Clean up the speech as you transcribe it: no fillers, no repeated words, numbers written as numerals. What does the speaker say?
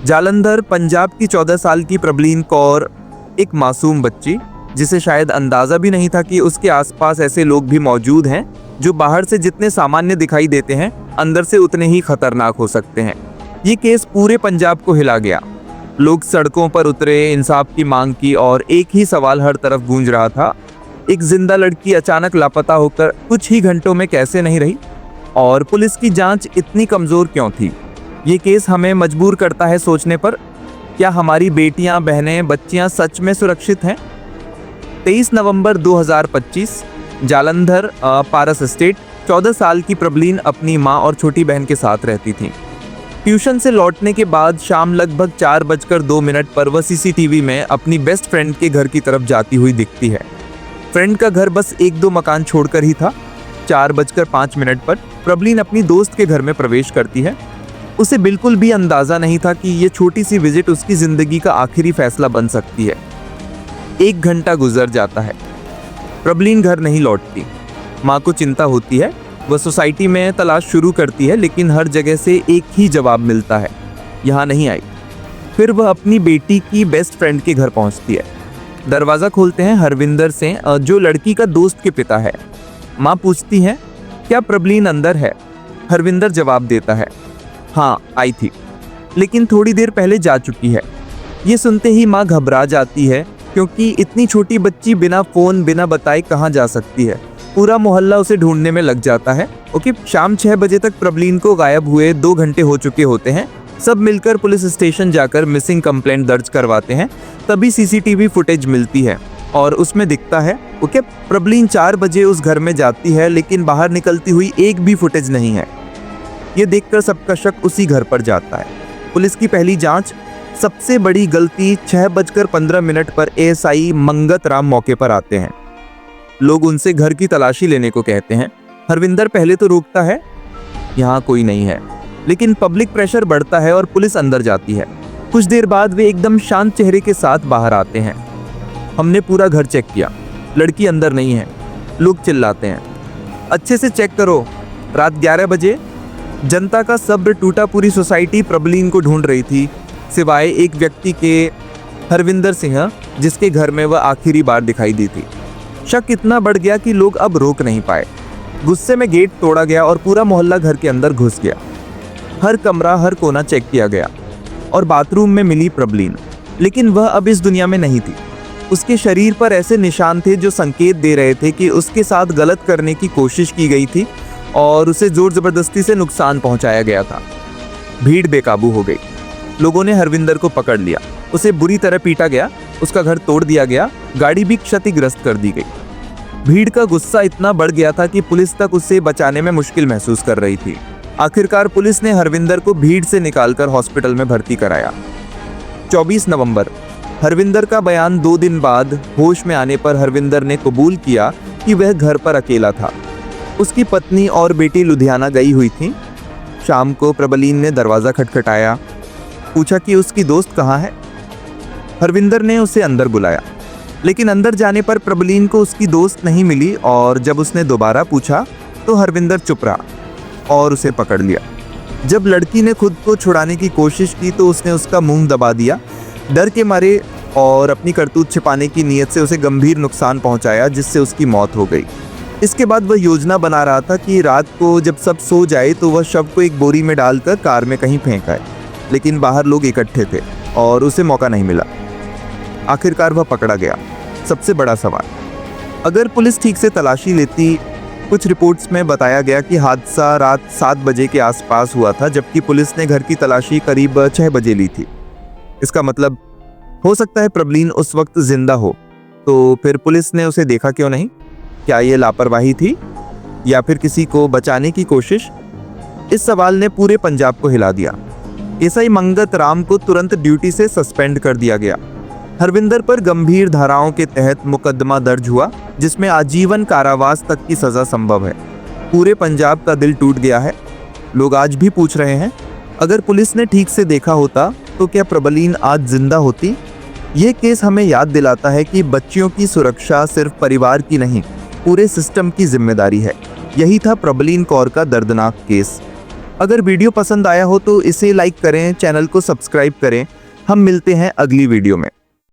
जालंधर पंजाब की 14 साल की प्रबलीन कौर, एक मासूम बच्ची जिसे शायद अंदाज़ा भी नहीं था कि उसके आसपास ऐसे लोग भी मौजूद हैं जो बाहर से जितने सामान्य दिखाई देते हैं अंदर से उतने ही खतरनाक हो सकते हैं। ये केस पूरे पंजाब को हिला गया। लोग सड़कों पर उतरे, इंसाफ की मांग की और एक ही सवाल हर तरफ गूंज रहा था, एक जिंदा लड़की अचानक लापता होकर कुछ ही घंटों में कैसे नहीं रही, और पुलिस की जांच इतनी कमज़ोर क्यों थी। ये केस हमें मजबूर करता है सोचने पर, क्या हमारी बेटियां, बहनें, बच्चियां सच में सुरक्षित हैं? 23 नवंबर 2025 जालंधर पारस एस्टेट। 14 साल की प्रबलीन अपनी मां और छोटी बहन के साथ रहती थी। ट्यूशन से लौटने के बाद शाम लगभग 4:02 पर वह सीसीटीवी में अपनी बेस्ट फ्रेंड के घर की तरफ जाती हुई दिखती है। फ्रेंड का घर बस 1-2 मकान छोड़कर ही था। 4:05 पर प्रबलीन अपनी दोस्त के घर में प्रवेश करती है। उसे बिल्कुल भी अंदाज़ा नहीं था कि ये छोटी सी विजिट उसकी ज़िंदगी का आखिरी फैसला बन सकती है। 1 घंटा गुजर जाता है, प्रबलीन घर नहीं लौटती। माँ को चिंता होती है। वह सोसाइटी में तलाश शुरू करती है, लेकिन हर जगह से एक ही जवाब मिलता है, यहाँ नहीं आई। फिर वह अपनी बेटी की बेस्ट फ्रेंड के घर पहुँचती है। दरवाज़ा खोलते हैं हरविंदर से, जो लड़की का दोस्त के पिता है। माँ पूछती है, क्या प्रबलीन अंदर है? हरविंदर जवाब देता है, हाँ आई थी, लेकिन थोड़ी देर पहले जा चुकी है। ये सुनते ही माँ घबरा जाती है, क्योंकि इतनी छोटी बच्ची बिना फ़ोन, बिना बताए कहाँ जा सकती है। पूरा मोहल्ला उसे ढूंढने में लग जाता है। शाम 6 बजे तक प्रबलीन को गायब हुए 2 घंटे हो चुके होते हैं। सब मिलकर पुलिस स्टेशन जाकर मिसिंग कंप्लेंट दर्ज करवाते हैं। तभी सीसीटीवी फुटेज मिलती है और उसमें दिखता है प्रबलीन 4 बजे उस घर में जाती है, लेकिन बाहर निकलती हुई एक भी फुटेज नहीं है। ये देखकर सबका शक उसी घर पर जाता है। पुलिस की पहली जांच। सबसे बड़ी गलती, 6:15 पर एएसआई मंगत राम मौके पर आते हैं। लोग उनसे घर की तलाशी लेने को कहते हैं। हरविंदर पहले तो रोकता है, यहाँ कोई नहीं है, लेकिन पब्लिक प्रेशर बढ़ता है और पुलिस अंदर जाती है। कुछ देर बाद वे एकदम शांत चेहरे के साथ बाहर आते हैं। हमने पूरा घर चेक किया, लड़की अंदर नहीं है। लोग चिल्लाते हैं, अच्छे से चेक करो। रात 11 बजे जनता का सब्र टूटा। पूरी सोसाइटी प्रबलीन को ढूंढ रही थी, सिवाय एक व्यक्ति के, हरविंदर सिंह, जिसके घर में वह आखिरी बार दिखाई दी थी। शक इतना बढ़ गया कि लोग अब रोक नहीं पाए। गुस्से में गेट तोड़ा गया और पूरा मोहल्ला घर के अंदर घुस गया। हर कमरा, हर कोना चेक किया गया और बाथरूम में मिली प्रबलीन, लेकिन वह अब इस दुनिया में नहीं थी। उसके शरीर पर ऐसे निशान थे जो संकेत दे रहे थे कि उसके साथ गलत करने की कोशिश की गई थी और उसे जोर जबरदस्ती से नुकसान पहुंचाया गया था। भीड़ बेकाबू हो गई। लोगों ने हरविंदर को पकड़ लिया। उसे बुरी तरह पीटा गया, उसका घर तोड़ दिया गया, गाड़ी भी क्षतिग्रस्त कर दी गई। भीड़ का गुस्सा इतना बढ़ गया था कि पुलिस तक उसे बचाने में मुश्किल महसूस कर रही थी। आखिरकार पुलिस ने हरविंदर को भीड़ से निकालकर हॉस्पिटल में भर्ती कराया। 24 नवंबर, हरविंदर का बयान। 2 दिन बाद होश में आने पर हरविंदर ने कबूल किया कि वह घर पर अकेला था। उसकी पत्नी और बेटी लुधियाना गई हुई थी। शाम को प्रबलीन ने दरवाज़ा खटखटाया, पूछा कि उसकी दोस्त कहाँ है। हरविंदर ने उसे अंदर बुलाया, लेकिन अंदर जाने पर प्रबलीन को उसकी दोस्त नहीं मिली और जब उसने दोबारा पूछा तो हरविंदर चुप रहा और उसे पकड़ लिया। जब लड़की ने खुद को छुड़ाने की कोशिश की तो उसने उसका मुंह दबा दिया। डर के मारे और अपनी करतूत छिपाने की नीयत से उसे गंभीर नुकसान पहुंचाया, जिससे उसकी मौत हो गई। इसके बाद वह योजना बना रहा था कि रात को जब सब सो जाए तो वह शव को एक बोरी में डालकर कार में कहीं फेंक आए, लेकिन बाहर लोग इकट्ठे थे और उसे मौका नहीं मिला। आखिरकार वह पकड़ा गया। सबसे बड़ा सवाल, अगर पुलिस ठीक से तलाशी लेती। कुछ रिपोर्ट्स में बताया गया कि हादसा रात 7 बजे के आसपास हुआ था, जबकि पुलिस ने घर की तलाशी करीब 6 बजे ली थी। इसका मतलब हो सकता है प्रबलीन उस वक्त जिंदा हो, तो फिर पुलिस ने उसे देखा क्यों नहीं? क्या ये लापरवाही थी या फिर किसी को बचाने की कोशिश? इस सवाल ने पूरे पंजाब को हिला दिया। एएसआई मंगत राम को तुरंत ड्यूटी से सस्पेंड कर दिया गया। हरविंदर पर गंभीर धाराओं के तहत मुकदमा दर्ज हुआ, जिसमें आजीवन कारावास तक की सजा संभव है। पूरे पंजाब का दिल टूट गया है। लोग आज भी पूछ रहे हैं, अगर पुलिस ने ठीक से देखा होता तो क्या प्रबलीन आज जिंदा होती? ये केस हमें याद दिलाता है कि बच्चियों की सुरक्षा सिर्फ परिवार की नहीं, पूरे सिस्टम की जिम्मेदारी है। यही था प्रबलीन कौर का दर्दनाक केस। अगर वीडियो पसंद आया हो तो इसे लाइक करें, चैनल को सब्सक्राइब करें। हम मिलते हैं अगली वीडियो में।